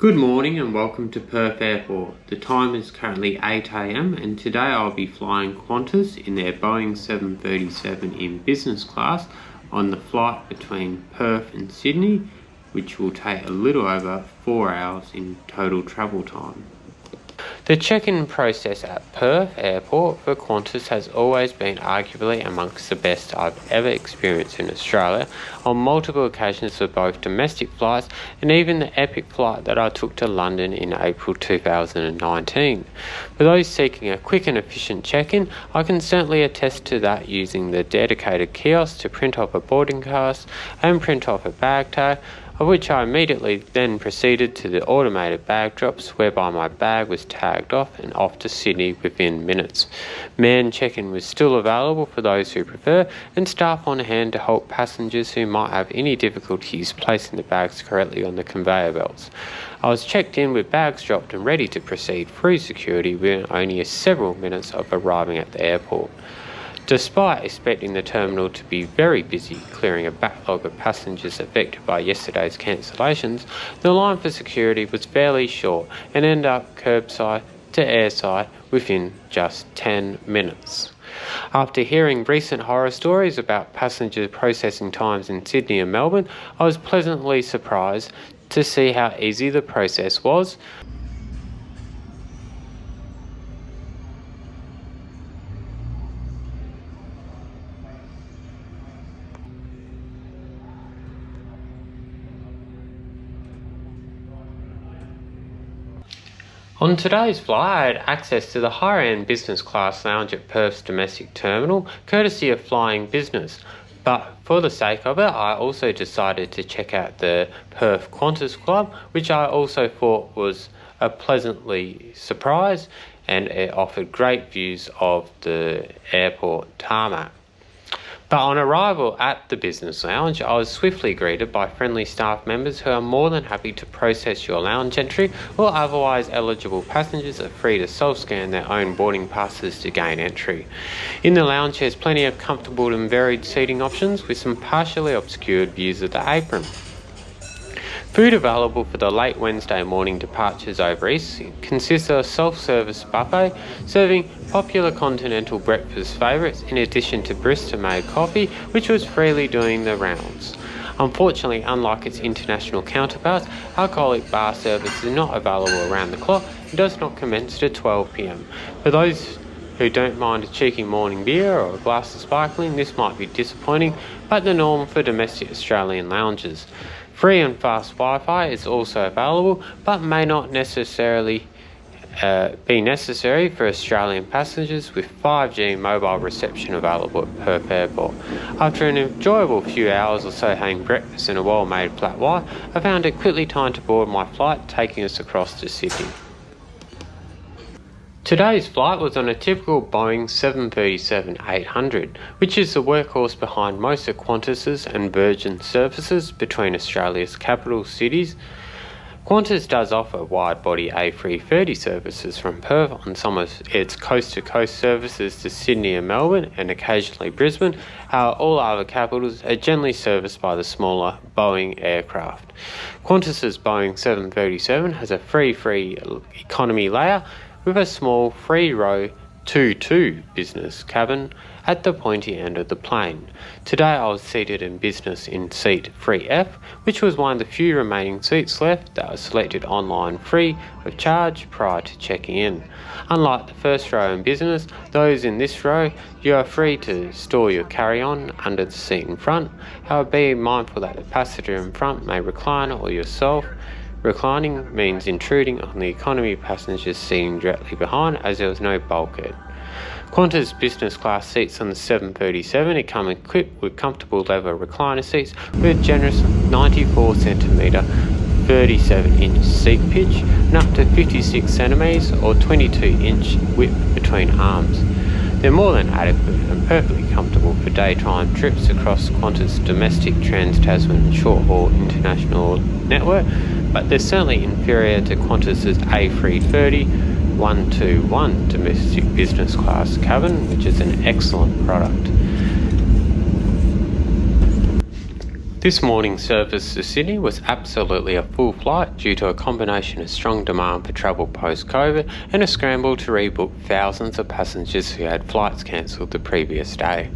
Good morning and welcome to Perth Airport. The time is currently 8 AM and today I'll be flying Qantas in their Boeing 737 in business class on the flight between Perth and Sydney, which will take a little over 4 hours in total travel time. The check-in process at Perth Airport for Qantas has always been arguably amongst the best I've ever experienced in Australia on multiple occasions for both domestic flights and even the epic flight that I took to London in April 2019. For those seeking a quick and efficient check-in, I can certainly attest to that using the dedicated kiosk to print off a boarding pass and print off a bag tag, of which I immediately then proceeded to the automated bag drops whereby my bag was tagged off and off to Sydney within minutes. Manned check-in was still available for those who prefer and staff on hand to help passengers who might have any difficulties placing the bags correctly on the conveyor belts. I was checked in with bags dropped and ready to proceed through security within only several minutes of arriving at the airport. Despite expecting the terminal to be very busy clearing a backlog of passengers affected by yesterday's cancellations, the line for security was fairly short and ended up curbside to airside within just 10 minutes. After hearing recent horror stories about passenger processing times in Sydney and Melbourne, I was pleasantly surprised to see how easy the process was. On today's flight, I had access to the higher-end business class lounge at Perth's domestic terminal, courtesy of Flying Business. But for the sake of it, I also decided to check out the Perth Qantas Club, which I also thought was a pleasantly surprise, and it offered great views of the airport tarmac. But on arrival at the business lounge, I was swiftly greeted by friendly staff members who are more than happy to process your lounge entry, while otherwise eligible passengers are free to self-scan their own boarding passes to gain entry. In the lounge, there's plenty of comfortable and varied seating options with some partially obscured views of the apron. Food available for the late Wednesday morning departures over east consists of a self-service buffet serving popular continental breakfast favourites in addition to barista-made coffee, which was freely doing the rounds. Unfortunately, unlike its international counterparts, alcoholic bar service is not available around the clock and does not commence at 12 PM. For those who don't mind a cheeky morning beer or a glass of sparkling, this might be disappointing, but the norm for domestic Australian lounges. Free and fast Wi-Fi is also available, but may not necessarily be necessary for Australian passengers, with 5G mobile reception available at Perth Airport. After an enjoyable few hours or so having breakfast in a well-made flat white, I found it quickly time to board my flight, taking us across to Sydney. Today's flight was on a typical Boeing 737-800, which is the workhorse behind most of Qantas's and Virgin services between Australia's capital cities. Qantas does offer wide-body A330 services from Perth on some of its coast-to-coast services to Sydney and Melbourne and occasionally Brisbane. All other capitals are generally serviced by the smaller Boeing aircraft. Qantas's Boeing 737 has a free economy layer with a small three-row 2-2 business cabin at the pointy end of the plane. Today I was seated in business in seat 3F, which was one of the few remaining seats left that was selected online free of charge prior to checking in. Unlike the first row in business, those in this row, you are free to store your carry-on under the seat in front. However, be mindful that the passenger in front may recline or yourself. Reclining means intruding on the economy passengers sitting directly behind, as there was no bulkhead. Qantas business class seats on the 737 come equipped with comfortable leather recliner seats with a generous 94cm 37-inch seat pitch and up to 56cm or 22-inch width between arms. They're more than adequate and perfectly comfortable for daytime trips across Qantas' domestic Trans-Tasman short-haul international network, but they're certainly inferior to Qantas' A330 121 domestic business class cabin, which is an excellent product. This morning's service to Sydney was absolutely a full flight due to a combination of strong demand for travel post-COVID and a scramble to rebook thousands of passengers who had flights cancelled the previous day.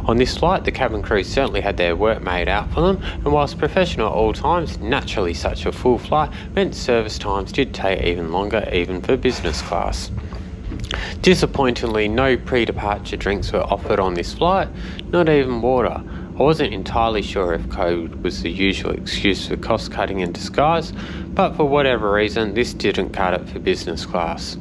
On this flight, the cabin crew certainly had their work made out for them, and whilst professional at all times, naturally such a full flight meant service times did take even longer, even for business class. Disappointingly, no pre-departure drinks were offered on this flight, not even water. I wasn't entirely sure if COVID was the usual excuse for cost cutting in disguise, but for whatever reason this didn't cut it for business class.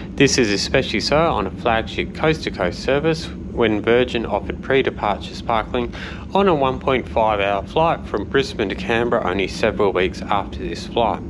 This is especially so on a flagship coast-to-coast service when Virgin offered pre-departure sparkling on a 1.5 hour flight from Brisbane to Canberra only several weeks after this flight.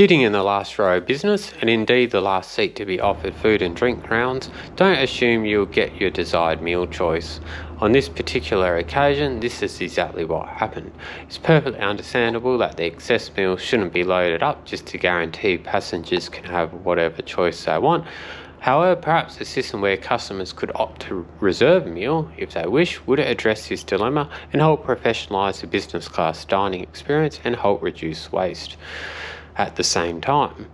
Sitting in the last row of business, and indeed the last seat to be offered food and drink rounds, don't assume you'll get your desired meal choice. On this particular occasion, this is exactly what happened. It's perfectly understandable that the excess meals shouldn't be loaded up just to guarantee passengers can have whatever choice they want. However, perhaps a system where customers could opt to reserve a meal if they wish would address this dilemma and help professionalise the business class dining experience and help reduce waste. At the same time,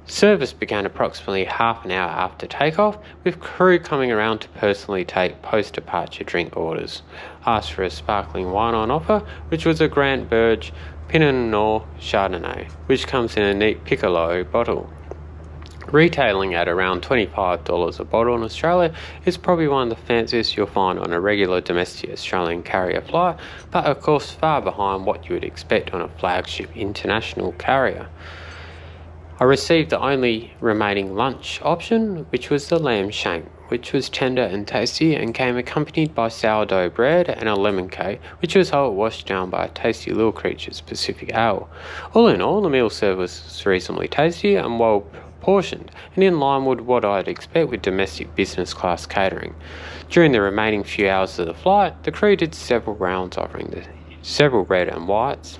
service began approximately half an hour after takeoff, with crew coming around to personally take post-departure drink orders. Asked for a sparkling wine on offer, which was a Grand Burge Pinot Noir Chardonnay, which comes in a neat piccolo bottle. Retailing at around $25 a bottle in Australia, is probably one of the fanciest you'll find on a regular domestic Australian carrier flight, but of course far behind what you would expect on a flagship international carrier. I received the only remaining lunch option, which was the lamb shank, which was tender and tasty and came accompanied by sourdough bread and a lemon cake, which was hot washed down by a tasty Little Creatures Pacific ale. All in all, the meal service was reasonably tasty and well portioned, and in line with what I'd expect with domestic business class catering. During the remaining few hours of the flight, the crew did several rounds offering several red and whites.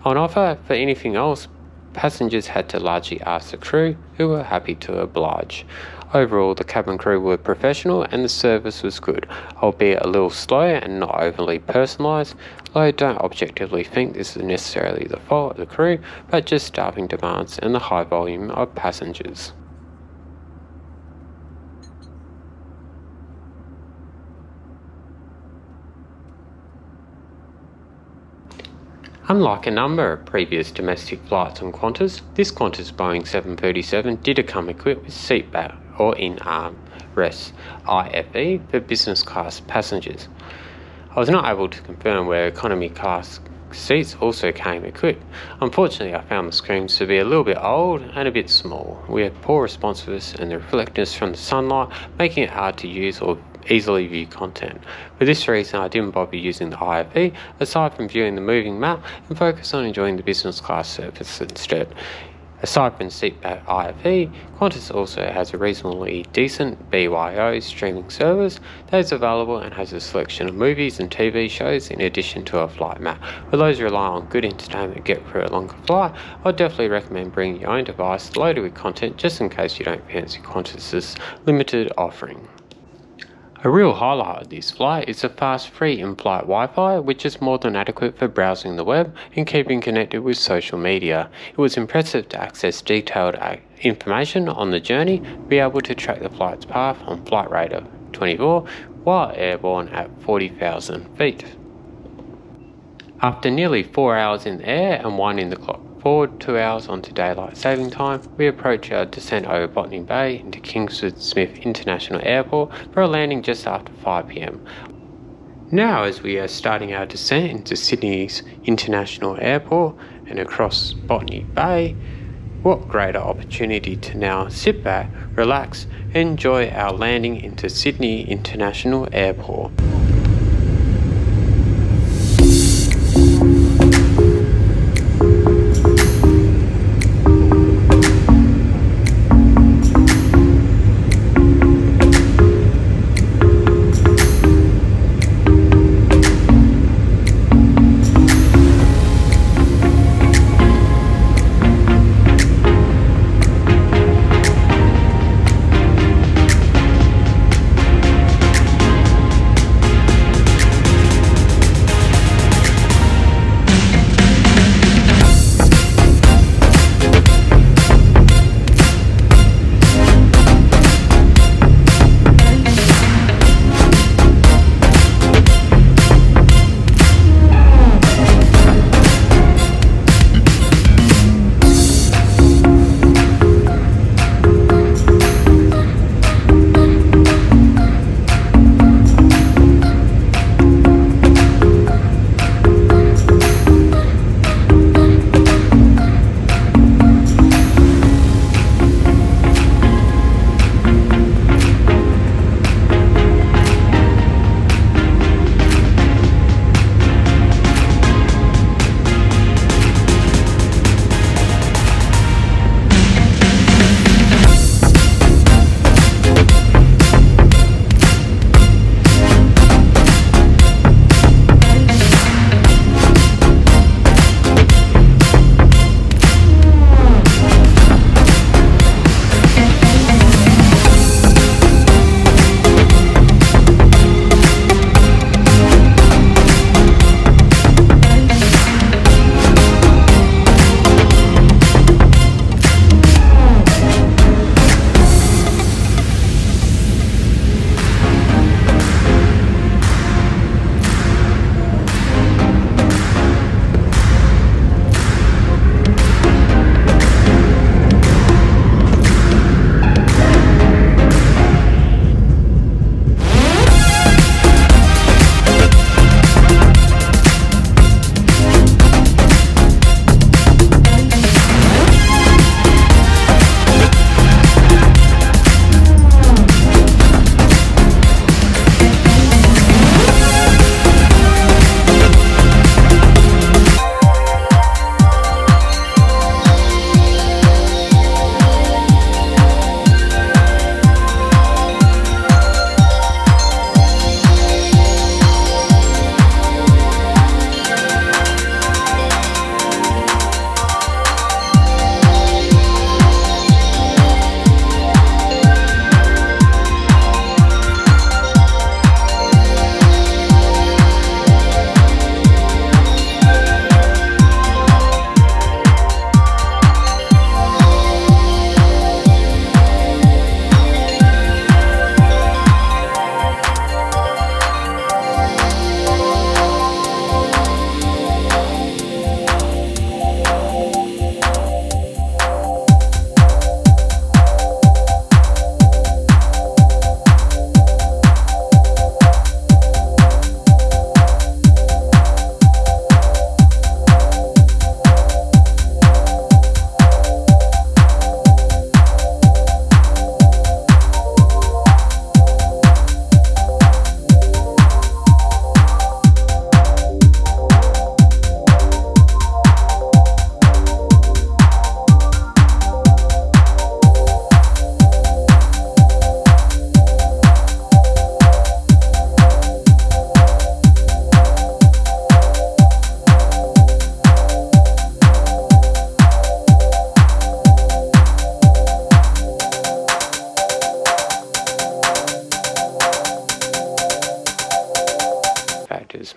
On offer for anything else, passengers had to largely ask the crew, who were happy to oblige. Overall, the cabin crew were professional and the service was good, albeit a little slow and not overly personalised. I don't objectively think this is necessarily the fault of the crew, but just staffing demands and the high volume of passengers. Unlike a number of previous domestic flights on Qantas, this Qantas Boeing 737 did come equipped with seatbelt or in-arm rest IFE for business class passengers. I was not able to confirm where economy class seats also came equipped. Unfortunately, I found the screens to be a little bit old and a bit small. We had poor responsiveness and the reflectance from the sunlight, making it hard to use or easily view content. For this reason, I didn't bother using the IFE, aside from viewing the moving map, and focus on enjoying the business class service instead. Aside from seatbelt IFE, Qantas also has a reasonably decent BYO streaming service that is available and has a selection of movies and TV shows in addition to a flight map. For those who rely on good entertainment to get through a longer flight, I'd definitely recommend bringing your own device loaded with content just in case you don't fancy Qantas's limited offering. A real highlight of this flight is the fast free in-flight Wi-Fi, which is more than adequate for browsing the web and keeping connected with social media. It was impressive to access detailed information on the journey, be able to track the flight's path on flight radar 24 while airborne at 40,000 feet. After nearly 4 hours in the air and winding the clock forward 2 hours onto daylight saving time, we approach our descent over Botany Bay into Kingsford Smith International Airport for a landing just after 5 p.m. Now, as we are starting our descent into Sydney's International Airport and across Botany Bay, what greater opportunity to now sit back, relax, and enjoy our landing into Sydney International Airport.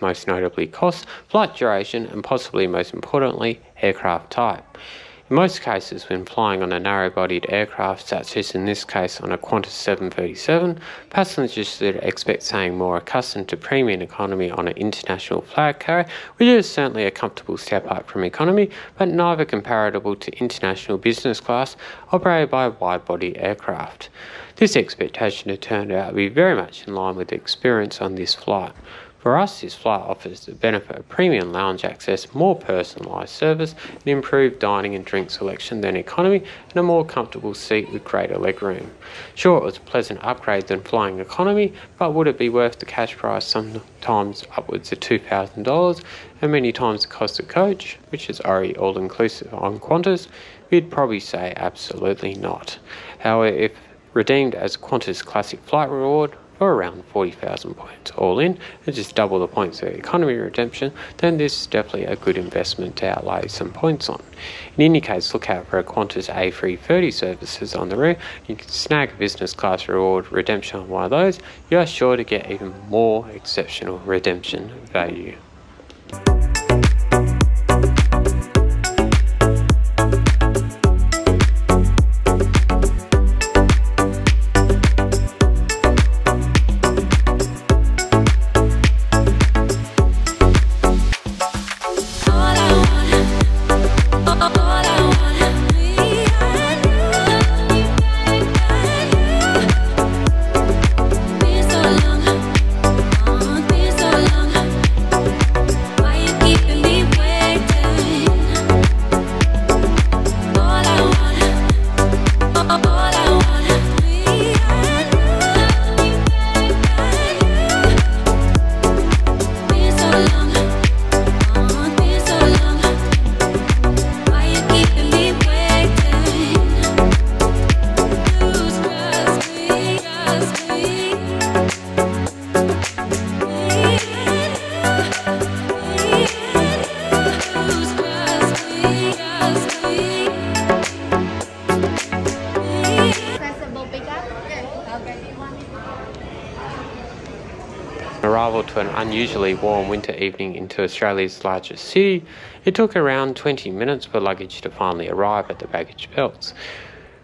most notably cost, flight duration, and possibly most importantly, aircraft type. In most cases, when flying on a narrow-bodied aircraft, such as in this case on a Qantas 737, passengers should expect something more accustomed to premium economy on an international flag carrier, which is certainly a comfortable step up from economy, but neither comparable to international business class operated by wide-body aircraft. This expectation has turned out to be very much in line with the experience on this flight. For us, this flight offers the benefit of premium lounge access, more personalised service, and improved dining and drink selection than economy, and a more comfortable seat with greater legroom. Sure, it was a pleasant upgrade than flying economy, but would it be worth the cash price, sometimes upwards of $2,000, and many times the cost of coach, which is already all-inclusive on Qantas? We'd probably say absolutely not. However, if redeemed as a Qantas Classic Flight Reward, for around 40,000 points all in, and just double the points of economy redemption, then this is definitely a good investment to outlay some points on. In any case, look out for a Qantas A330 services on the route. You can snag a business class reward redemption on one of those. You are sure to get even more exceptional redemption value. Arrival to an unusually warm winter evening into Australia's largest city, it took around 20 minutes for luggage to finally arrive at the baggage belts.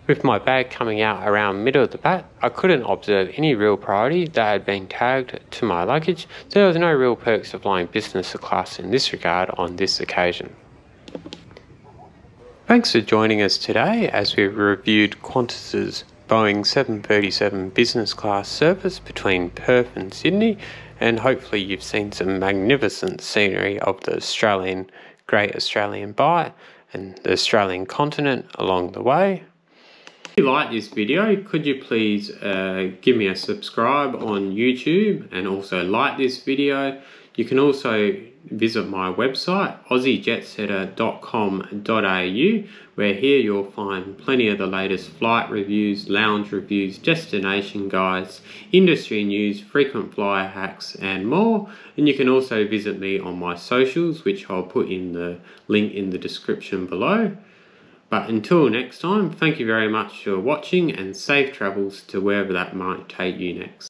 With my bag coming out around middle of the pack, I couldn't observe any real priority that had been tagged to my luggage, so there was no real perks of flying business class in this regard on this occasion. Thanks for joining us today as we reviewed Qantas's Boeing 737 business class service between Perth and Sydney, and hopefully you've seen some magnificent scenery of the Great Australian Bight and the Australian continent along the way. If you like this video, could you please give me a subscribe on YouTube and also like this video. You can also visit my website aussiejetsetter.com.au, where here you'll find plenty of the latest flight reviews, lounge reviews, destination guides, industry news, frequent flyer hacks and more. And you can also visit me on my socials, which I'll put in the link in the description below. But until next time, thank you very much for watching and safe travels to wherever that might take you next.